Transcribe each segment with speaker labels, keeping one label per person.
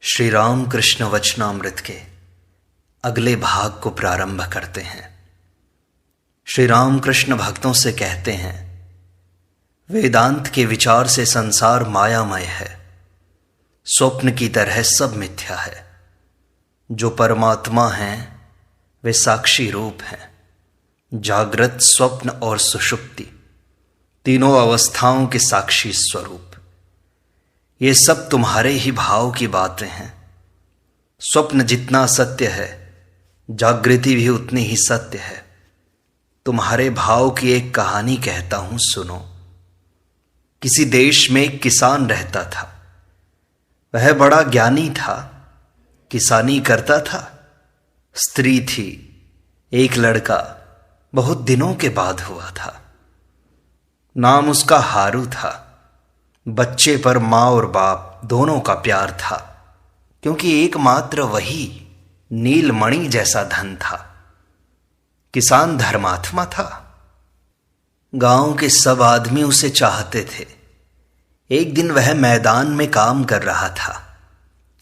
Speaker 1: श्री राम कृष्ण वचनामृत के अगले भाग को प्रारंभ करते हैं। श्री राम कृष्ण भक्तों से कहते हैं, वेदांत के विचार से संसार मायामय है, स्वप्न की तरह सब मिथ्या है। जो परमात्मा हैं वे साक्षी रूप हैं। जागृत, स्वप्न और सुषुप्ति तीनों अवस्थाओं के साक्षी स्वरूप। ये सब तुम्हारे ही भाव की बातें हैं। स्वप्न जितना सत्य है, जागृति भी उतनी ही सत्य है। तुम्हारे भाव की एक कहानी कहता हूं, सुनो। किसी देश में एक किसान रहता था। वह बड़ा ज्ञानी था, किसानी करता था। स्त्री थी, एक लड़का बहुत दिनों के बाद हुआ था। नाम उसका हारू था। बच्चे पर माँ और बाप दोनों का प्यार था, क्योंकि एकमात्र वही नीलमणि जैसा धन था। किसान धर्मात्मा था। गांव के सब आदमी उसे चाहते थे। एक दिन वह मैदान में काम कर रहा था।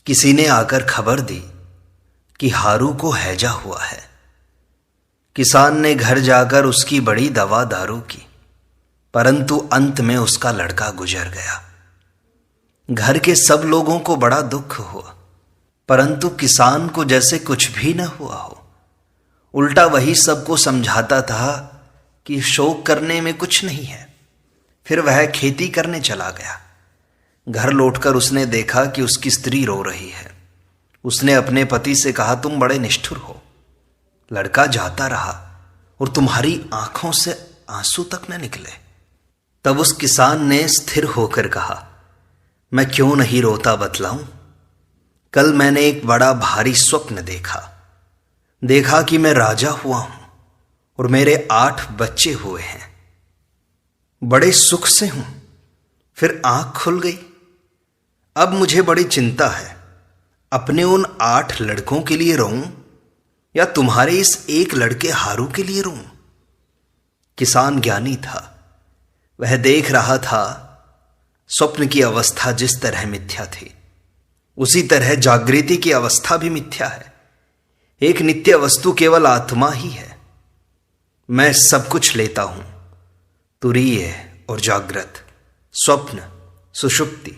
Speaker 1: किसी ने आकर खबर दी कि हारू को हैजा हुआ है। किसान ने घर जाकर उसकी बड़ी दवा दारू की, परंतु अंत में उसका लड़का गुजर गया। घर के सब लोगों को बड़ा दुख हुआ, परंतु किसान को जैसे कुछ भी न हुआ हो। उल्टा वही सबको समझाता था कि शोक करने में कुछ नहीं है। फिर वह खेती करने चला गया। घर लौटकर उसने देखा कि उसकी स्त्री रो रही है। उसने अपने पति से कहा, तुम बड़े निष्ठुर हो। लड़का जाता रहा और तुम्हारी आंखों से आंसू तक न निकले। तब उस किसान ने स्थिर होकर कहा, मैं क्यों नहीं रोता बतलाऊं। कल मैंने एक बड़ा भारी स्वप्न देखा कि मैं राजा हुआ हूं और मेरे 8 बच्चे हुए हैं। बड़े सुख से हूं। फिर आंख खुल गई। अब मुझे बड़ी चिंता है, अपने उन 8 लड़कों के लिए रोऊं या तुम्हारे इस एक लड़के हारू के लिए रोऊं। किसान ज्ञानी था। वह देख रहा था स्वप्न की अवस्था जिस तरह मिथ्या थी, उसी तरह जागृति की अवस्था भी मिथ्या है। एक नित्य वस्तु केवल आत्मा ही है। मैं सब कुछ लेता हूं, तुरीय और जागृत, स्वप्न, सुषुप्ति,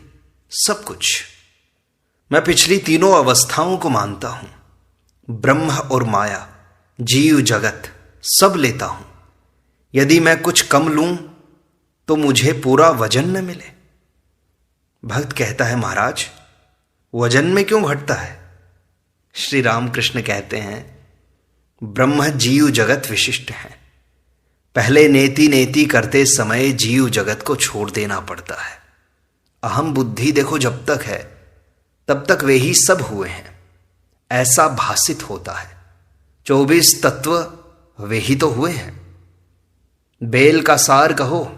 Speaker 1: सब कुछ। मैं पिछली तीनों अवस्थाओं को मानता हूं। ब्रह्म और माया, जीव जगत सब लेता हूं। यदि मैं कुछ कम लूं तो मुझे पूरा वजन न मिले। भक्त कहता है, महाराज वजन में क्यों घटता है। श्री रामकृष्ण कहते हैं, ब्रह्म जीव जगत विशिष्ट है। पहले नेति नेति करते समय जीव जगत को छोड़ देना पड़ता है। अहम बुद्धि देखो जब तक है तब तक वे ही सब हुए हैं, ऐसा भासित होता है। 24 तत्व वे ही तो हुए हैं। बेल का सार कहो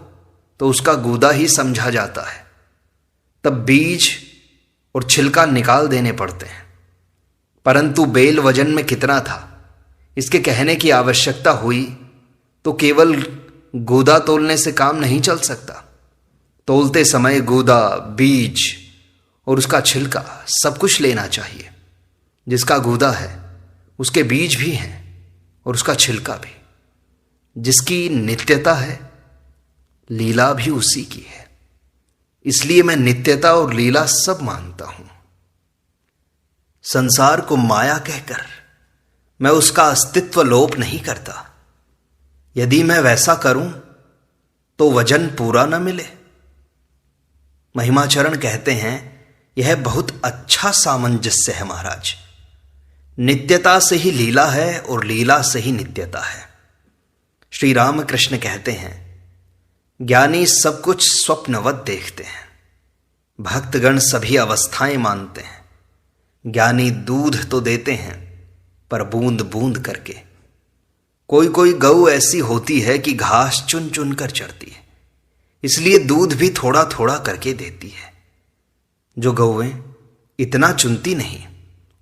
Speaker 1: तो उसका गूदा ही समझा जाता है। तब बीज और छिलका निकाल देने पड़ते हैं। परंतु बेल वजन में कितना था, इसके कहने की आवश्यकता हुई तो केवल गूदा तोलने से काम नहीं चल सकता। तोलते समय गूदा, बीज और उसका छिलका सब कुछ लेना चाहिए। जिसका गूदा है उसके बीज भी हैं और उसका छिलका भी। जिसकी नित्यता है, लीला भी उसी की है। इसलिए मैं नित्यता और लीला सब मानता हूं। संसार को माया कहकर मैं उसका अस्तित्व लोप नहीं करता। यदि मैं वैसा करूं तो वजन पूरा न मिले। महिमाचरण कहते हैं, यह बहुत अच्छा सामंजस्य है महाराज। नित्यता से ही लीला है और लीला से ही नित्यता है। श्री रामकृष्ण कहते हैं, ज्ञानी सब कुछ स्वप्नवत देखते हैं। भक्तगण सभी अवस्थाएं मानते हैं। ज्ञानी दूध तो देते हैं, पर बूंद बूंद करके। कोई कोई गऊ ऐसी होती है कि घास चुन चुन कर चरती है, इसलिए दूध भी थोड़ा थोड़ा करके देती है। जो गौएं इतना चुनती नहीं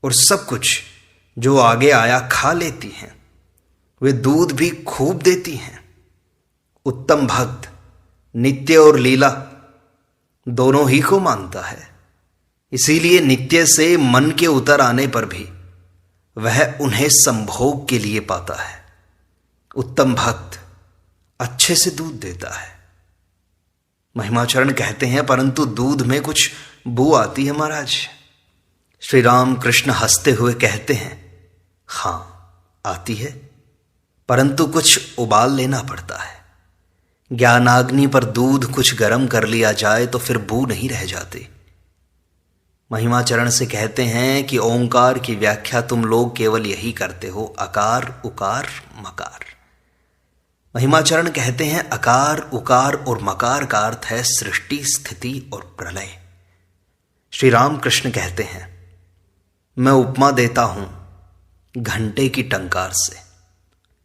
Speaker 1: और सब कुछ जो आगे आया खा लेती हैं, वे दूध भी खूब देती हैं। उत्तम भक्त नित्य और लीला दोनों ही को मानता है। इसीलिए नित्य से मन के उतर आने पर भी वह उन्हें संभोग के लिए पाता है। उत्तम भक्त अच्छे से दूध देता है। महिमाचरण कहते हैं, परंतु दूध में कुछ बू आती है महाराज। श्री राम कृष्ण हंसते हुए कहते हैं, हां आती है, परंतु कुछ उबाल लेना पड़ता है। ज्ञानाग्नि पर दूध कुछ गर्म कर लिया जाए तो फिर बू नहीं रह जाती। महिमाचरण से कहते हैं कि ओंकार की व्याख्या तुम लोग केवल यही करते हो, अकार उकार मकार। महिमाचरण कहते हैं अकार उकार और मकार का अर्थ है सृष्टि स्थिति और प्रलय। श्री राम कृष्ण कहते हैं, मैं उपमा देता हूं घंटे की टंकार से।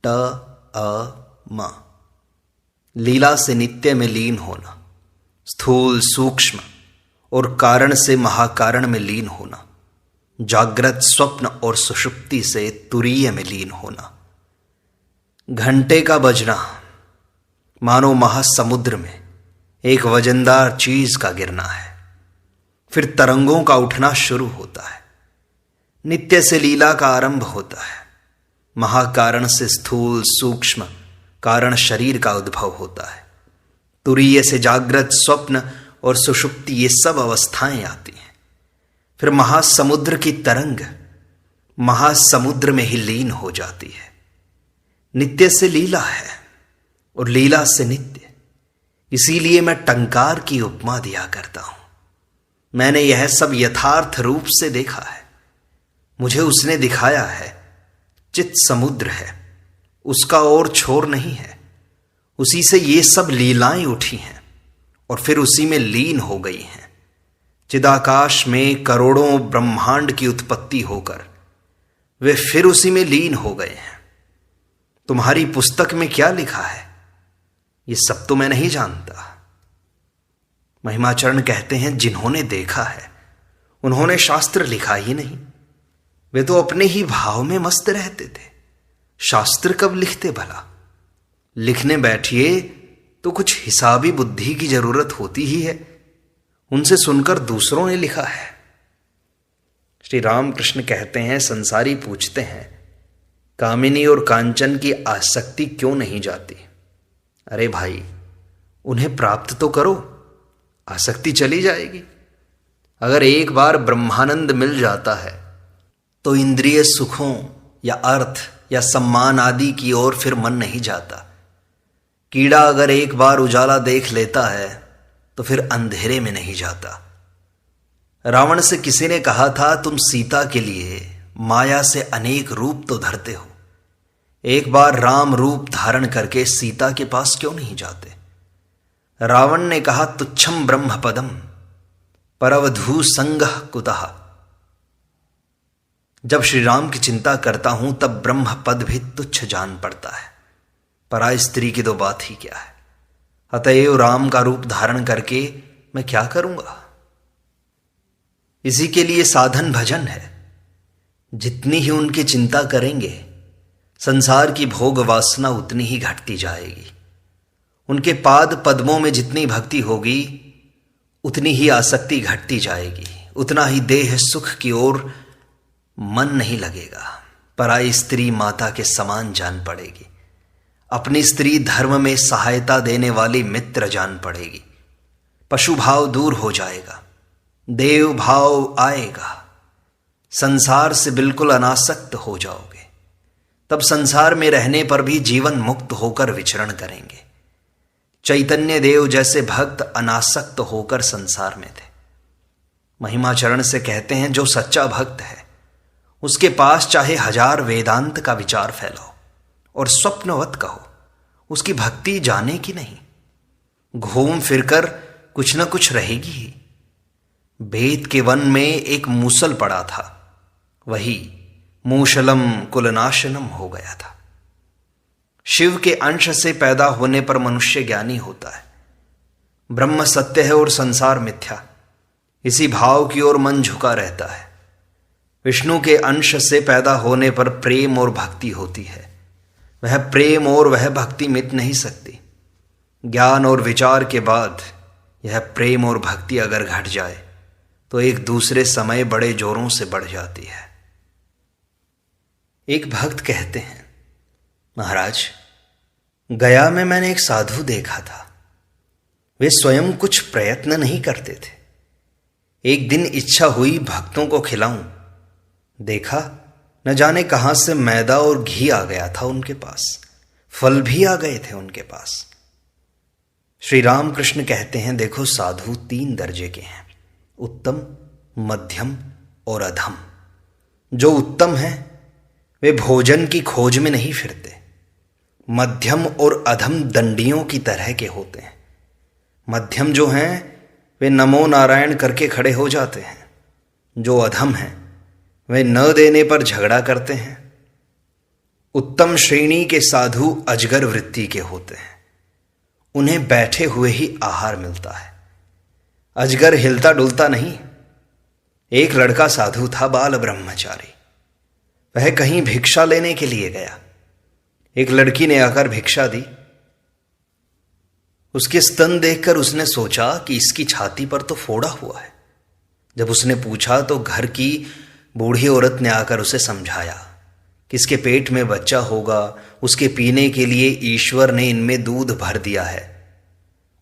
Speaker 1: ट अ म, लीला से नित्य में लीन होना, स्थूल सूक्ष्म और कारण से महाकारण में लीन होना, जागृत स्वप्न और सुषुप्ति से तुरीय में लीन होना। घंटे का बजना मानो महासमुद्र में एक वजनदार चीज का गिरना है, फिर तरंगों का उठना शुरू होता है। नित्य से लीला का आरंभ होता है। महाकारण से स्थूल सूक्ष्म कारण शरीर का उद्भव होता है। तुरीय से जागृत स्वप्न और सुषुप्ति, ये सब अवस्थाएं आती हैं। फिर महासमुद्र की तरंग महासमुद्र में ही लीन हो जाती है। नित्य से लीला है और लीला से नित्य, इसीलिए मैं टंकार की उपमा दिया करता हूं। मैंने यह सब यथार्थ रूप से देखा है, मुझे उसने दिखाया है। चित समुद्र है, उसका और छोर नहीं है, उसी से ये सब लीलाएं उठी हैं और फिर उसी में लीन हो गई हैं। चिदाकाश में करोड़ों ब्रह्मांड की उत्पत्ति होकर वे फिर उसी में लीन हो गए हैं। तुम्हारी पुस्तक में क्या लिखा है ये सब तो मैं नहीं जानता। महिमाचरण कहते हैं, जिन्होंने देखा है उन्होंने शास्त्र लिखा ही नहीं, वे तो अपने ही भाव में मस्त रहते थे। शास्त्र कब लिखते भला? लिखने बैठिए तो कुछ हिसाबी बुद्धि की जरूरत होती ही है, उनसे सुनकर दूसरों ने लिखा है। श्री राम कृष्ण कहते हैं, संसारी पूछते हैं कामिनी और कांचन की आसक्ति क्यों नहीं जाती? अरे भाई, उन्हें प्राप्त तो करो, आसक्ति चली जाएगी। अगर एक बार ब्रह्मानंद मिल जाता है तो इंद्रिय सुखों या अर्थ या सम्मान आदि की ओर फिर मन नहीं जाता। कीड़ा अगर एक बार उजाला देख लेता है तो फिर अंधेरे में नहीं जाता। रावण से किसी ने कहा था, तुम सीता के लिए माया से अनेक रूप तो धरते हो, एक बार राम रूप धारण करके सीता के पास क्यों नहीं जाते? रावण ने कहा, तुच्छम ब्रह्म पदम परवधू संगः कुतः। जब श्री राम की चिंता करता हूं तब ब्रह्म पद भी तुच्छ जान पड़ता है, पराय स्त्री की तो बात ही क्या है। अतएव राम का रूप धारण करके मैं क्या करूंगा? इसी के लिए साधन भजन है। जितनी ही उनकी चिंता करेंगे संसार की भोग वासना उतनी ही घटती जाएगी। उनके पाद पद्मों में जितनी भक्ति होगी उतनी ही आसक्ति घटती जाएगी, उतना ही देह सुख की ओर मन नहीं लगेगा। पराई स्त्री माता के समान जान पड़ेगी, अपनी स्त्री धर्म में सहायता देने वाली मित्र जान पड़ेगी। पशु भाव दूर हो जाएगा, देव भाव आएगा, संसार से बिल्कुल अनासक्त हो जाओगे। तब संसार में रहने पर भी जीवन मुक्त होकर विचरण करेंगे। चैतन्य देव जैसे भक्त अनासक्त होकर संसार में थे। महिमाचरण से कहते हैं, जो सच्चा भक्त है उसके पास चाहे 1000 वेदांत का विचार फैलाओ और स्वप्नवत कहो, उसकी भक्ति जाने की नहीं, घूम फिरकर कुछ न कुछ रहेगी ही। बेत के वन में एक मूसल पड़ा था, वही मूशलम कुलनाशनम हो गया था। शिव के अंश से पैदा होने पर मनुष्य ज्ञानी होता है। ब्रह्म सत्य है और संसार मिथ्या, इसी भाव की ओर मन झुका रहता है। विष्णु के अंश से पैदा होने पर प्रेम और भक्ति होती है, वह प्रेम और वह भक्ति मिट नहीं सकती। ज्ञान और विचार के बाद यह प्रेम और भक्ति अगर घट जाए तो एक दूसरे समय बड़े जोरों से बढ़ जाती है। एक भक्त कहते हैं, महाराज, गया में मैंने एक साधु देखा था। वे स्वयं कुछ प्रयत्न नहीं करते थे। एक दिन इच्छा हुई भक्तों को खिलाऊं। देखा न जाने कहां से मैदा और घी आ गया था उनके पास, फल भी आ गए थे उनके पास। श्री रामकृष्ण कहते हैं, देखो साधु 3 दर्जे के हैं, उत्तम, मध्यम और अधम। जो उत्तम है वे भोजन की खोज में नहीं फिरते। मध्यम और अधम दंडियों की तरह के होते हैं। मध्यम जो हैं वे नमो नारायण करके खड़े हो जाते हैं। जो अधम हैं वे न देने पर झगड़ा करते हैं। उत्तम श्रेणी के साधु अजगर वृत्ति के होते हैं। उन्हें बैठे हुए ही आहार मिलता है। अजगर हिलता डुलता नहीं। एक लड़का साधु था, बाल ब्रह्मचारी। वह कहीं भिक्षा लेने के लिए गया। एक लड़की ने आकर भिक्षा दी। उसके स्तन देखकर उसने सोचा कि इसकी छाती पर तो फोड़ा हुआ है। जब उसने पूछा तो घर की बूढ़ी औरत ने आकर उसे समझाया कि इसके पेट में बच्चा होगा, उसके पीने के लिए ईश्वर ने इनमें दूध भर दिया है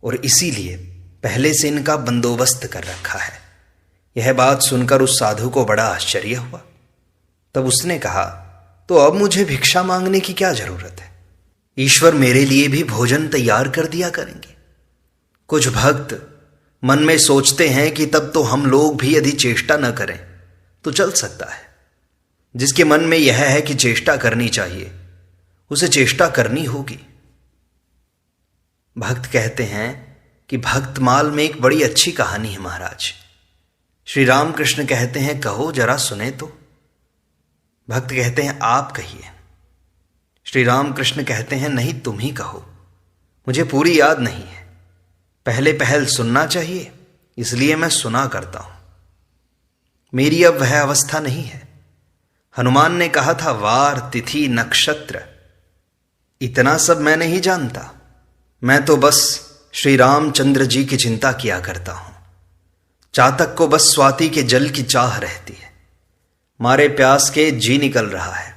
Speaker 1: और इसीलिए पहले से इनका बंदोबस्त कर रखा है। यह बात सुनकर उस साधु को बड़ा आश्चर्य हुआ। तब उसने कहा, तो अब मुझे भिक्षा मांगने की क्या जरूरत है? ईश्वर मेरे लिए भी भोजन तैयार कर दिया करेंगे। कुछ भक्त मन में सोचते हैं कि तब तो हम लोग भी यदि चेष्टा न करें तो चल सकता है। जिसके मन में यह है कि चेष्टा करनी चाहिए, उसे चेष्टा करनी होगी। भक्त कहते हैं कि भक्तमाल में एक बड़ी अच्छी कहानी है महाराज। श्री रामकृष्ण कहते हैं, कहो जरा सुने तो। भक्त कहते हैं, आप कहिए। श्री रामकृष्ण कहते हैं, नहीं तुम ही कहो, मुझे पूरी याद नहीं है। पहले पहल सुनना चाहिए, इसलिए मैं सुना करता हूं। मेरी अब वह अवस्था नहीं है। हनुमान ने कहा था, वार, तिथि, नक्षत्र इतना सब मैं नहीं जानता। मैं तो बस श्री रामचंद्र जी की चिंता किया करता हूं। चातक को बस स्वाति के जल की चाह रहती है। मारे प्यास के जी निकल रहा है,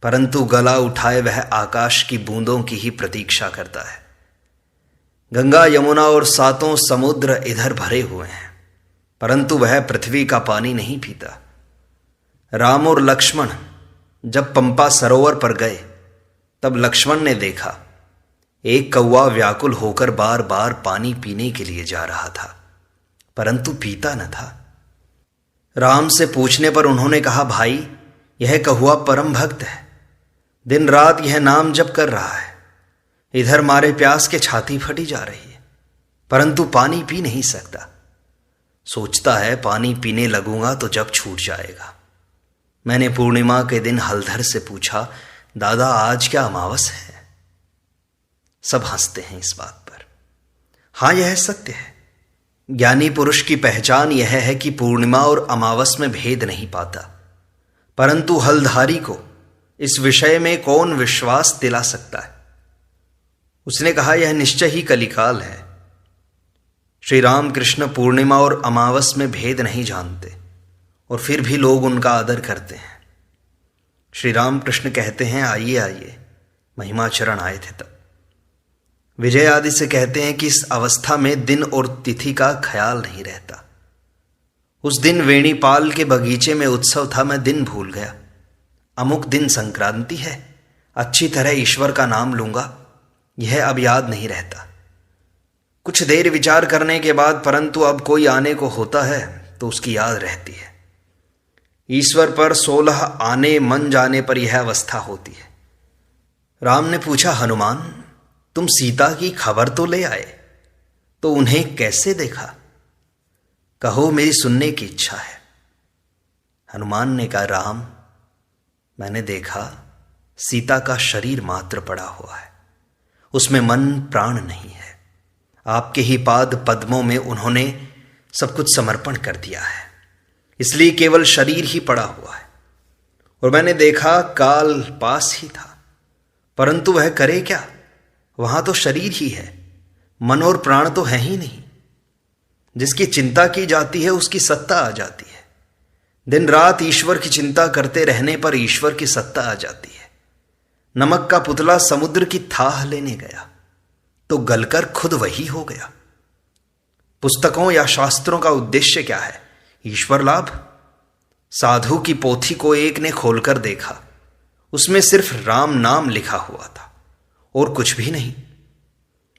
Speaker 1: परंतु गला उठाए वह आकाश की बूंदों की ही प्रतीक्षा करता है। गंगा, यमुना और 7 समुद्र इधर भरे हुए हैं, परंतु वह पृथ्वी का पानी नहीं पीता। राम और लक्ष्मण जब पंपा सरोवर पर गए, तब लक्ष्मण ने देखा एक कौवा व्याकुल होकर बार बार पानी पीने के लिए जा रहा था, परंतु पीता न था। राम से पूछने पर उन्होंने कहा, भाई यह कौवा परम भक्त है, दिन रात यह नाम जप कर रहा है। इधर मारे प्यास के छाती फटी जा रही है, परंतु पानी पी नहीं सकता। सोचता है पानी पीने लगूंगा तो जब छूट जाएगा। मैंने पूर्णिमा के दिन हलधर से पूछा, दादा आज क्या अमावस है? सब हंसते हैं इस बात पर। हां, यह सत्य है। ज्ञानी पुरुष की पहचान यह है कि पूर्णिमा और अमावस में भेद नहीं पाता, परंतु हलधारी को इस विषय में कौन विश्वास दिला सकता है? उसने कहा, यह निश्चय ही कलिकाल है। श्री रामकृष्ण पूर्णिमा और अमावस में भेद नहीं जानते और फिर भी लोग उनका आदर करते हैं। श्री रामकृष्ण कहते हैं, आइए आइए, महिमाचरण आए थे तब। विजय आदि से कहते हैं कि इस अवस्था में दिन और तिथि का ख्याल नहीं रहता। उस दिन वेणीपाल के बगीचे में उत्सव था, मैं दिन भूल गया। अमुक दिन संक्रांति है, अच्छी तरह ईश्वर का नाम लूंगा, यह अब याद नहीं रहता। कुछ देर विचार करने के बाद, परंतु अब कोई आने को होता है तो उसकी याद रहती है। ईश्वर पर 16 आने मन जाने पर यह अवस्था होती है। राम ने पूछा, हनुमान तुम सीता की खबर तो ले आए, तो उन्हें कैसे देखा? कहो, मेरी सुनने की इच्छा है। हनुमान ने कहा, राम मैंने देखा सीता का शरीर मात्र पड़ा हुआ है, उसमें मन प्राण नहीं है। आपके ही पाद पद्मों में उन्होंने सब कुछ समर्पण कर दिया है, इसलिए केवल शरीर ही पड़ा हुआ है। और मैंने देखा काल पास ही था, परंतु वह करे क्या? वहां तो शरीर ही है, मन और प्राण तो है ही नहीं। जिसकी चिंता की जाती है उसकी सत्ता आ जाती है। दिन रात ईश्वर की चिंता करते रहने पर ईश्वर की सत्ता आ जाती है। नमक का पुतला समुद्र की थाह लेने गया तो गलकर खुद वही हो गया। पुस्तकों या शास्त्रों का उद्देश्य क्या है? ईश्वर लाभ। साधु की पोथी को एक ने खोलकर देखा, उसमें सिर्फ राम नाम लिखा हुआ था और कुछ भी नहीं।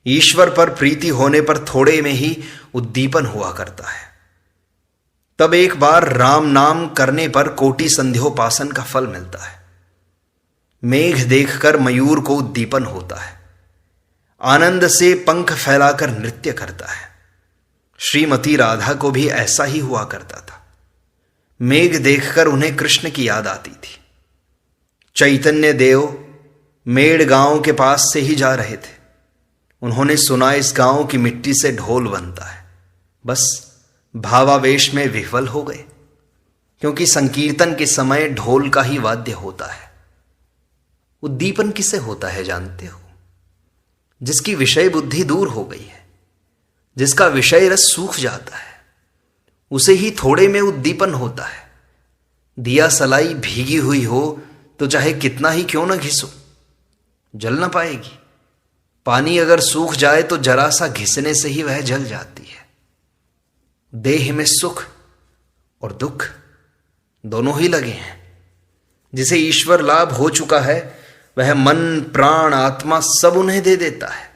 Speaker 1: ईश्वर पर प्रीति होने पर थोड़े में ही उद्दीपन हुआ करता है। तब एक बार राम नाम करने पर कोटि संध्योपासन का फल मिलता है। मेघ देखकर मयूर को उद्दीपन होता है, आनंद से पंख फैलाकर नृत्य करता है। श्रीमती राधा को भी ऐसा ही हुआ करता था। मेघ देखकर उन्हें कृष्ण की याद आती थी। चैतन्य देव मेड़ गांव के पास से ही जा रहे थे। उन्होंने सुना इस गांव की मिट्टी से ढोल बनता है। बस भावावेश में विह्वल हो गए, क्योंकि संकीर्तन के समय ढोल का ही वाद्य होता है। उद्दीपन किसे होता है जानते हो? जिसकी विषय बुद्धि दूर हो गई है, जिसका विषय रस सूख जाता है, उसे ही थोड़े में उद्दीपन होता है। दिया सलाई भीगी हुई हो तो चाहे कितना ही क्यों न घिसो, जल ना पाएगी। पानी अगर सूख जाए तो जरा सा घिसने से ही वह जल जाती है। देह में सुख और दुख दोनों ही लगे हैं। जिसे ईश्वर लाभ हो चुका है वह मन, प्राण, आत्मा सब उन्हें दे देता है।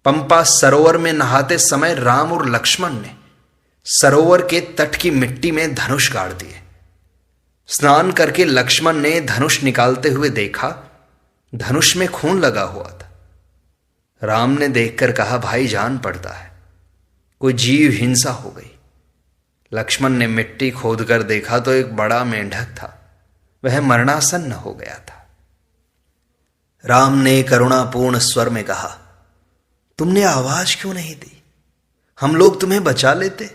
Speaker 1: पंपा सरोवर में नहाते समय राम और लक्ष्मण ने सरोवर के तट की मिट्टी में धनुष गाड़ दिए। स्नान करके लक्ष्मण ने धनुष निकालते हुए देखा, धनुष में खून लगा हुआ था। राम ने देखकर कहा, भाई जान पड़ता है, कोई जीव हिंसा हो गई। लक्ष्मण ने मिट्टी खोदकर देखा तो एक बड़ा मेंढक था, वह मरणासन्न हो गया था। राम ने करुणापूर्ण स्वर में कहा, तुमने आवाज क्यों नहीं दी? हम लोग तुम्हें बचा लेते।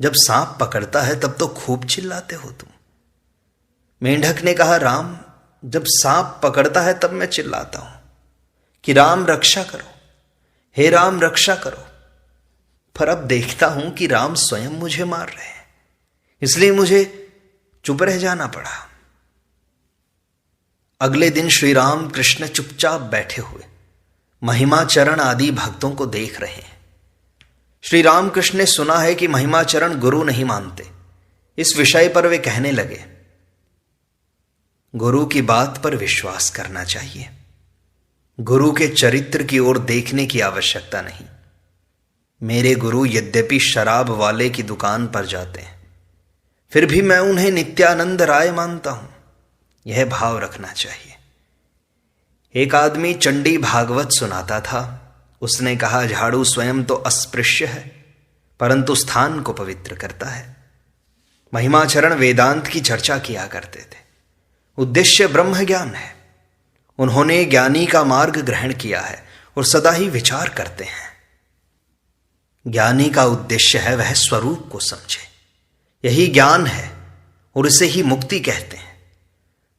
Speaker 1: जब सांप पकड़ता है तब तो खूब चिल्लाते हो तुम। मेंढक ने कहा, राम, जब सांप पकड़ता है तब मैं चिल्लाता हूं कि राम रक्षा करो, हे राम रक्षा करो। पर अब देखता हूं कि राम स्वयं मुझे मार रहे हैं, इसलिए मुझे चुप रह जाना पड़ा। अगले दिन श्री राम कृष्ण चुपचाप बैठे हुए महिमाचरण आदि भक्तों को देख रहे हैं। श्री रामकृष्ण ने सुना है कि महिमाचरण गुरु नहीं मानते। इस विषय पर वे कहने लगे, गुरु की बात पर विश्वास करना चाहिए, गुरु के चरित्र की ओर देखने की आवश्यकता नहीं। मेरे गुरु यद्यपि शराब वाले की दुकान पर जाते हैं, फिर भी मैं उन्हें नित्यानंद राय मानता हूं। यह भाव रखना चाहिए। एक आदमी चंडी भागवत सुनाता था। उसने कहा, झाड़ू स्वयं तो अस्पृश्य है, परंतु स्थान को पवित्र करता है। महिमाचरण वेदांत की चर्चा किया करते थे। उद्देश्य ब्रह्म ज्ञान है। उन्होंने ज्ञानी का मार्ग ग्रहण किया है और सदा ही विचार करते हैं। ज्ञानी का उद्देश्य है वह स्वरूप को समझे, यही ज्ञान है और इसे ही मुक्ति कहते हैं।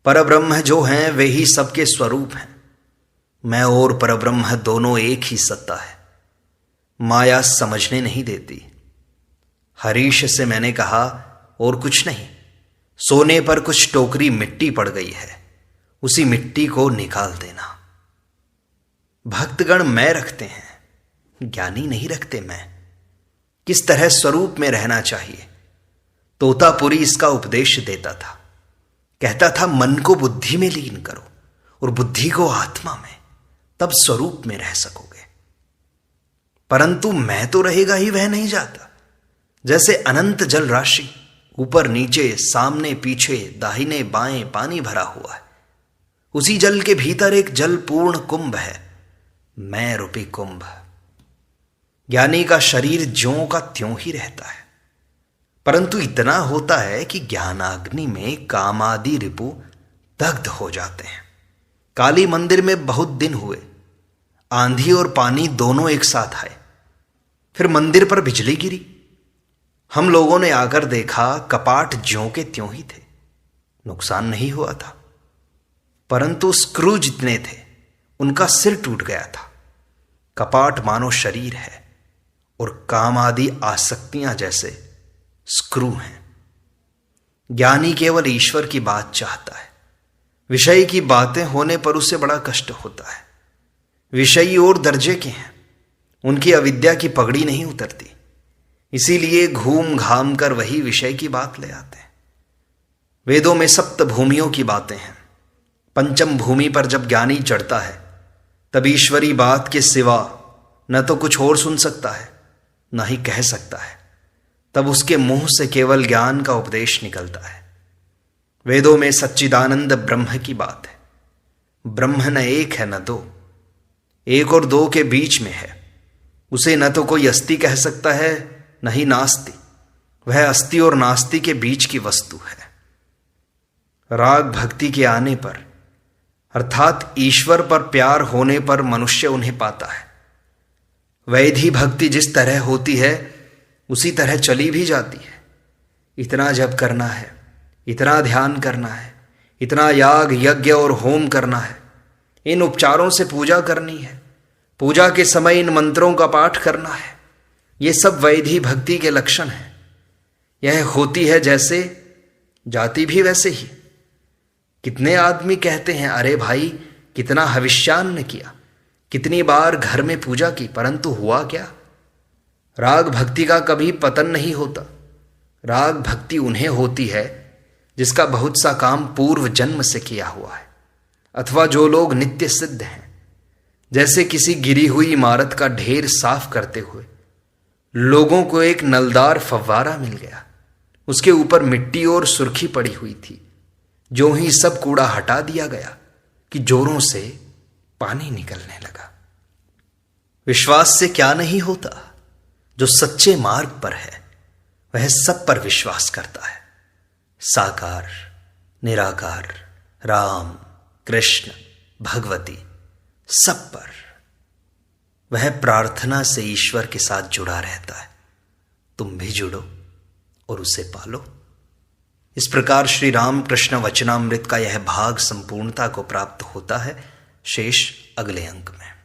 Speaker 1: परब्रह्म जो हैं वे ही सबके स्वरूप हैं। मैं और परब्रह्म दोनों एक ही सत्ता है। माया समझने नहीं देती। हरीश से मैंने कहा, और कुछ नहीं, सोने पर कुछ टोकरी मिट्टी पड़ गई है, उसी मिट्टी को निकाल देना। भक्तगण मैं रखते हैं, ज्ञानी नहीं रखते मैं। किस तरह स्वरूप में रहना चाहिए, तोतापुरी इसका उपदेश देता था। कहता था, मन को बुद्धि में लीन करो और बुद्धि को आत्मा में, तब स्वरूप में रह सकोगे। परंतु मैं तो रहेगा ही वह नहीं जाता। जैसे अनंत जल राशि, ऊपर नीचे, सामने पीछे, दाहिने बाएं पानी भरा हुआ है, उसी जल के भीतर एक जल पूर्ण कुंभ है, मैं रूपी कुंभ। ज्ञानी का शरीर ज्यों का त्यों ही रहता है, परंतु इतना होता है कि ज्ञानाग्नि में कामादि रिपु दग्ध हो जाते हैं। काली मंदिर में बहुत दिन हुए, आंधी और पानी दोनों एक साथ आए, फिर मंदिर पर बिजली गिरी। हम लोगों ने आकर देखा, कपाट ज्यों के त्यों ही थे, नुकसान नहीं हुआ था, परंतु स्क्रू जितने थे उनका सिर टूट गया था। कपाट मानो शरीर है और काम आदि आसक्तियां जैसे स्क्रू हैं। ज्ञानी केवल ईश्वर की बात चाहता है। विषय की बातें होने पर उसे बड़ा कष्ट होता है। विषयी और दर्जे के हैं, उनकी अविद्या की पगड़ी नहीं उतरती, इसीलिए घूम घाम कर वही विषय की बात ले आते हैं। वेदों में सप्त भूमियों की बातें हैं। पंचम भूमि पर जब ज्ञानी चढ़ता है तब ईश्वरी बात के सिवा न तो कुछ और सुन सकता है न ही कह सकता है। तब उसके मुंह से केवल ज्ञान का उपदेश निकलता है। वेदों में सच्चिदानंद ब्रह्म की बात है। ब्रह्म न एक है न दो, एक और दो के बीच में है। उसे न तो कोई अस्ति कह सकता है न ही नास्ति, वह अस्ति और नास्ति के बीच की वस्तु है। राग भक्ति के आने पर अर्थात ईश्वर पर प्यार होने पर मनुष्य उन्हें पाता है। वैधि भक्ति जिस तरह होती है उसी तरह चली भी जाती है। इतना जप करना है, इतना ध्यान करना है, इतना याग यज्ञ और होम करना है, इन उपचारों से पूजा करनी है, पूजा के समय इन मंत्रों का पाठ करना है। ये सब वैधि भक्ति के लक्षण हैं। यह होती है जैसे, जाती भी वैसे ही। कितने आदमी कहते हैं, अरे भाई कितना हविष्यान्न किया, कितनी बार घर में पूजा की, परंतु हुआ क्या? राग भक्ति का कभी पतन नहीं होता। राग भक्ति उन्हें होती है जिसका बहुत सा काम पूर्व जन्म से किया हुआ है, अथवा जो लोग नित्य सिद्ध हैं। जैसे किसी गिरी हुई इमारत का ढेर साफ करते हुए लोगों को एक नलदार फव्वारा मिल गया, उसके ऊपर मिट्टी और सुर्खी पड़ी हुई थी। जो ही सब कूड़ा हटा दिया गया कि जोरों से पानी निकलने लगा। विश्वास से क्या नहीं होता? जो सच्चे मार्ग पर है वह सब पर विश्वास करता है। साकार, निराकार, राम, कृष्ण, भगवती, सब पर वह प्रार्थना से ईश्वर के साथ जुड़ा रहता है। तुम भी जुड़ो और उसे पालो। इस प्रकार श्री राम कृष्ण वचनामृत का यह भाग संपूर्णता को प्राप्त होता है। शेष अगले अंक में।